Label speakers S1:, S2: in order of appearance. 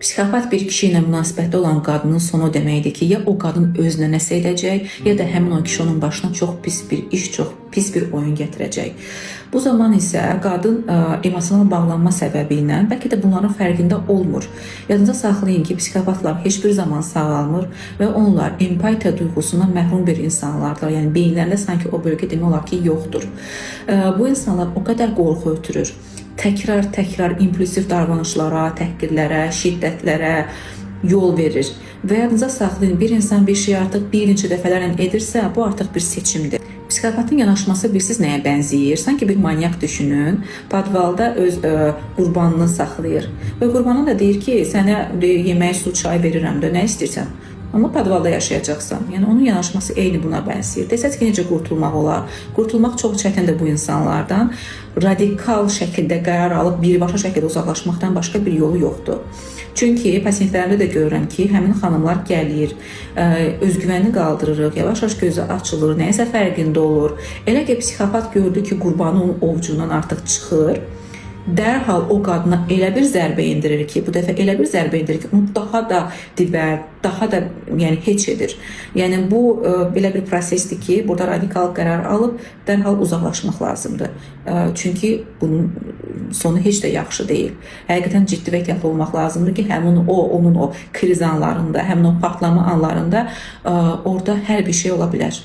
S1: Psixopat bir kişi ilə münasibətdə olan qadının sonu deməkdir ki, ya o qadın özünə nəsə edəcək, ya da həmin o kişi onun başına çox pis bir iş, çox pis bir oyun gətirəcək. Bu zaman isə qadın emosional bağlanma səbəbi ilə bəlkə də bunların fərqində olmur. Yadınıza saxlayın ki, psixopatlar heç bir zaman sağalmır və onlar empatiya duyğusundan məhrum bir insanlardır. Yəni beyinlərində sanki o bölgə demək olar ki, yoxdur. Bu insanlar o qədər qorxu ötürür. Təkrar impulsiv davranışlara, təhqirlərə, şiddətlərə yol verir. Və yadınıza saxlayın, bir insan bir şey artıq bir neçə dəfələrlə edirsə, bu artıq bir seçimdir. Psixopatın yanaşması bilirsiniz nəyə bənzəyir? Sanki bir manyak düşünün, podvalda öz qurbanını saxlayır. Və qurbanı da deyir ki, sənə yemək, su, çay verirəm də, nə istəyirsən? Amma podvalda yaşayacaqsan. Yəni onun yanaşması eyni buna bənzəyir. Desəz ki, necə qurtulmaq olar? Qurtulmaq çox çətindir bu insanlardan. Radikal şəkildə qərar alıb birbaşa şəkildə uzaqlaşmaqdan başqa bir yolu yoxdur. Çünki pasientlərimdə də görürəm ki, həmin xanımlar gəlir, özgüvəni qaldırırıq, yavaş-yavaş gözü açılır, nəyəsə fərqində olur. Elə ki, psixopat gördü ki, qurbanı onun ovcundan artıq çıxır, dərhal o qadına elə bir zərbə indirir ki, bu dəfə elə bir zərbə indirir ki, onu daha da dibər, daha da yəni heç edir. Yəni bu belə bir prosesdir ki, burada radikal qərar alıb dərhal uzaqlaşmaq lazımdır. Çünki bunun sonu heç də yaxşı deyil. Həqiqətən ciddi və ehtiyatlı olmaq lazımdır ki, həmin onun o kriz anlarında, həmin o patlama anlarında orada hər bir şey ola bilər.